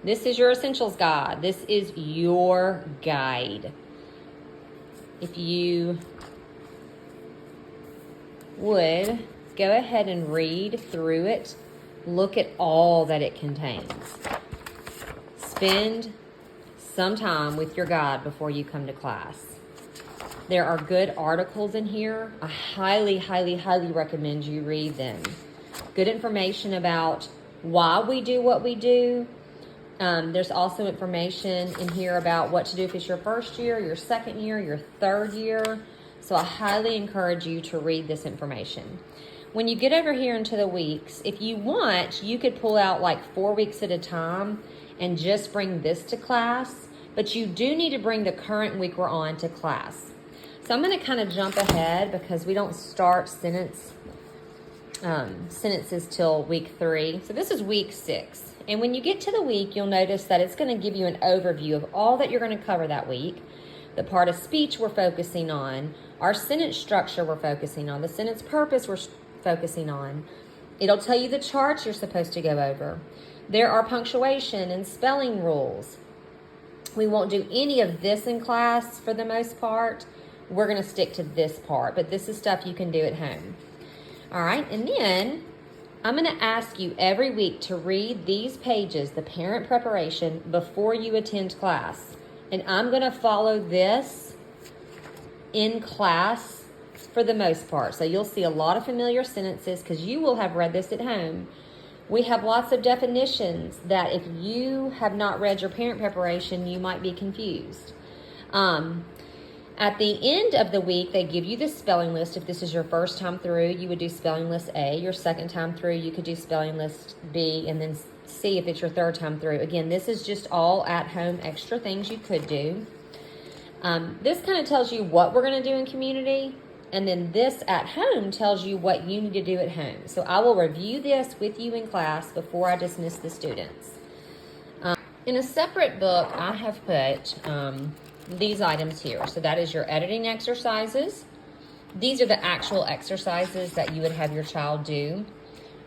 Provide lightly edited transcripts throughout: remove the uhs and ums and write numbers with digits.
This is your essentials guide. This is your guide. If you would go ahead and read through it, look at all that it contains. Spend some time with your guide before you come to class. There are good articles in here. I highly, highly, highly recommend you read them. Good information about why we do what we do. There's also information in here about what to do if it's your first year, your second year, your third year. So I highly encourage you to read this information. When you get over here into the weeks, if you want, you could pull out like 4 weeks at a time and just bring this to class. But you do need to bring the current week we're on to class. So I'm going to kind of jump ahead because we don't start sentences till week 3. So this is week 6. And when you get to the week, you'll notice that it's going to give you an overview of all that you're going to cover that week. The part of speech we're focusing on, our sentence structure we're focusing on, the sentence purpose we're focusing on. It'll tell you the charts you're supposed to go over. There are punctuation and spelling rules. We won't do any of this in class for the most part. We're going to stick to this part, but this is stuff you can do at home. All right, and then I'm going to ask you every week to read these pages, the parent preparation, before you attend class. And I'm going to follow this in class for the most part. So you'll see a lot of familiar sentences because you will have read this at home. We have lots of definitions that if you have not read your parent preparation, you might be confused. At the end of the week, they give you the spelling list. If this is your first time through, you would do spelling list A. Your second time through, you could do spelling list B, and then C if it's your third time through. Again, this is just all at-home extra things you could do. This kind of tells you what we're going to do in community, and then this at home tells you what you need to do at home. So I will review this with you in class before I dismiss the students. In a separate book, I have put these items here. So that is your editing exercises. These are the actual exercises that you would have your child do.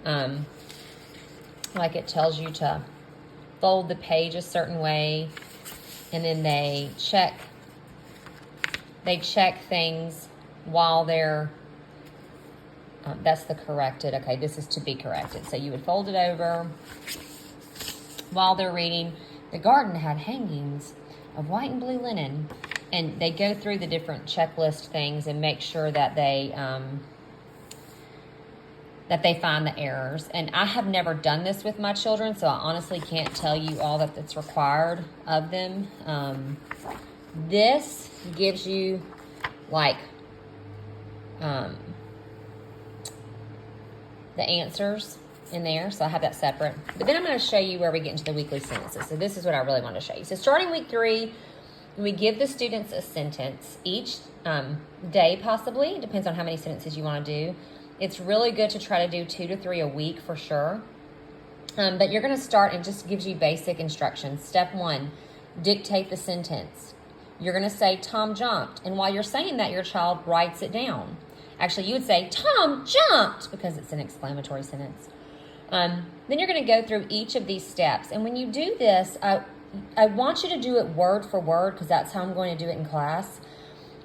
Like it tells you to fold the page a certain way, and then they check things while they're, that's the corrected. Okay, this is to be corrected. So you would fold it over while they're reading. The garden had hangings of white and blue linen, and they go through the different checklist things and make sure that they find the errors. And I have never done this with my children, so I honestly can't tell you all that's required of them. This gives you like the answers in there, so I have that separate. But then I'm going to show you where we get into the weekly sentences. So this is what I really want to show you. So starting week 3, we give the students a sentence each day, possibly. It depends on how many sentences you want to do. It's really good to try to do 2 to 3 a week for sure. But you're going to start, and just gives you basic instructions. Step 1, dictate the sentence. You're going to say, Tom jumped. And while you're saying that, your child writes it down. Actually, you would say, Tom jumped, because it's an exclamatory sentence. Then you're going to go through each of these steps. And when you do this, I want you to do it word for word, because that's how I'm going to do it in class.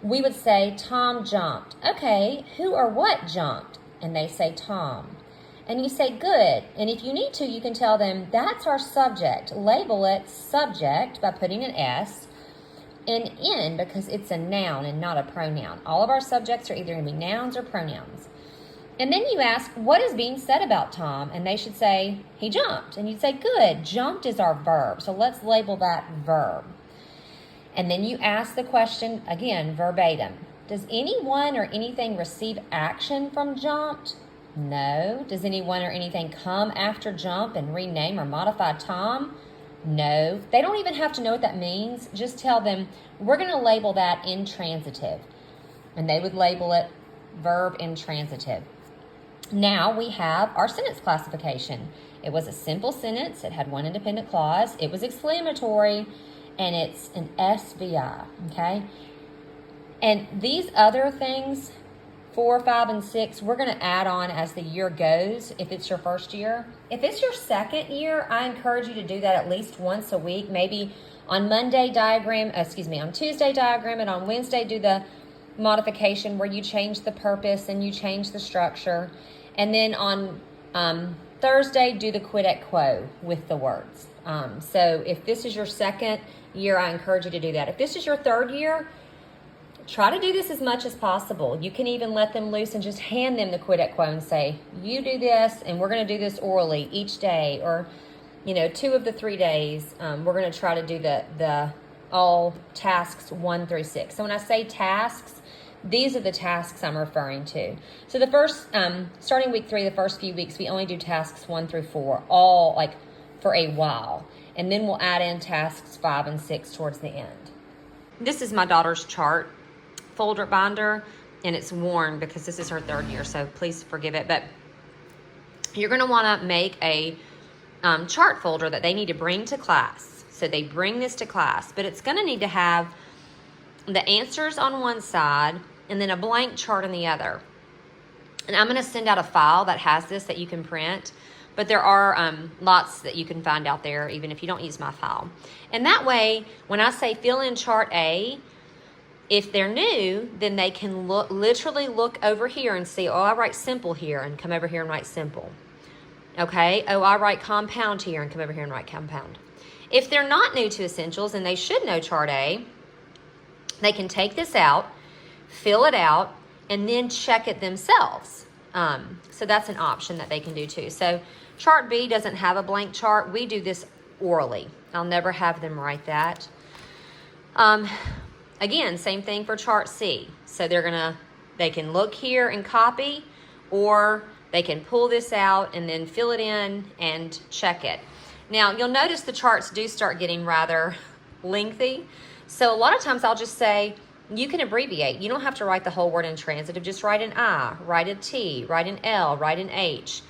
We would say, Tom jumped. Okay, who or what jumped? And they say, Tom. And you say, good. And if you need to, you can tell them, that's our subject. Label it subject by putting an S and N, because it's a noun and not a pronoun. All of our subjects are either going to be nouns or pronouns. And then you ask, what is being said about Tom? And they should say, he jumped. And you'd say, good, jumped is our verb. So let's label that verb. And then you ask the question, again, verbatim. Does anyone or anything receive action from jumped? No. Does anyone or anything come after jump and rename or modify Tom? No. They don't even have to know what that means. Just tell them, we're going to label that intransitive. And they would label it verb intransitive. Now we have our sentence classification. It was a simple sentence. It had one independent clause. It was exclamatory, and it's an SVI, okay? And these other things 4, 5, and 6, we're going to add on as the year goes if it's your first year. If it's your second year, I encourage you to do that at least once a week. Maybe on Tuesday diagram, and on Wednesday do the modification where you change the purpose and you change the structure. And then on Thursday, do the quid et quo with the words. So if this is your second year, I encourage you to do that. If this is your third year, try to do this as much as possible. You can even let them loose and just hand them the quid et quo and say, you do this, and we're going to do this orally each day, or 2 of the 3 days. We're going to try to do the all tasks 1 through 6. So when I say tasks, these are the tasks I'm referring to. So the first, starting week 3, the first few weeks, we only do tasks 1 through 4, all like for a while. And then we'll add in tasks 5 and 6 towards the end. This is my daughter's chart folder binder, and it's worn because this is her third year, so please forgive it. But you're going to want to make a chart folder that they need to bring to class. So they bring this to class, but it's going to need to have the answers on one side and then a blank chart on the other. And I'm going to send out a file that has this that you can print, but there are lots that you can find out there even if you don't use my file. And that way, when I say fill in chart A, if they're new, then they can literally look over here and see, oh, I write simple here, and come over here and write simple. Okay, oh, I write compound here, and come over here and write compound. If they're not new to Essentials and they should know chart A, they can take this out, fill it out, and then check it themselves. So that's an option that they can do too. So chart B doesn't have a blank chart. We do this orally. I'll never have them write that. Again, same thing for chart C. So they can look here and copy, or they can pull this out and then fill it in and check it. Now, you'll notice the charts do start getting rather lengthy. So a lot of times I'll just say, you can abbreviate. You don't have to write the whole word in transitive. Just write an I, write a T, write an L, write an H.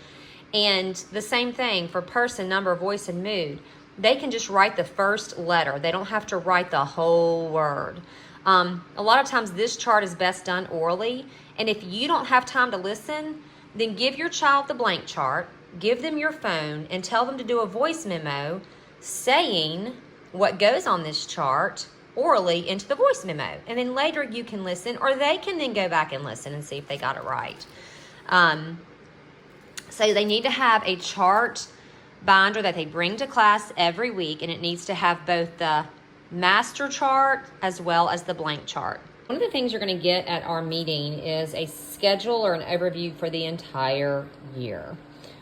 And the same thing for person, number, voice, and mood. They can just write the first letter. They don't have to write the whole word. A lot of times this chart is best done orally. And if you don't have time to listen, then give your child the blank chart, give them your phone, and tell them to do a voice memo saying what goes on this chart orally into the voice memo. And then later you can listen, or they can then go back and listen and see if they got it right. So they need to have a chart binder that they bring to class every week, and it needs to have both the master chart as well as the blank chart. One of the things you're going to get at our meeting is a schedule or an overview for the entire year.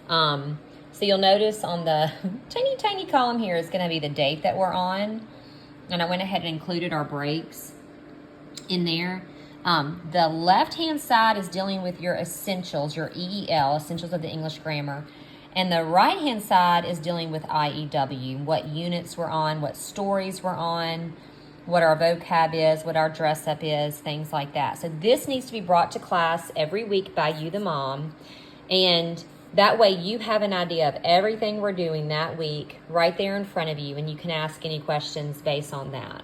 So you'll notice on the tiny column here is going to be the date that we're on. And I went ahead and included our breaks in there. The left-hand side is dealing with your essentials, your EEL, Essentials of the English Grammar. And the right-hand side is dealing with IEW, what units we're on, what stories we're on, what our vocab is, what our dress-up is, things like that. So this needs to be brought to class every week by you, the mom. And that way you have an idea of everything we're doing that week right there in front of you, and you can ask any questions based on that.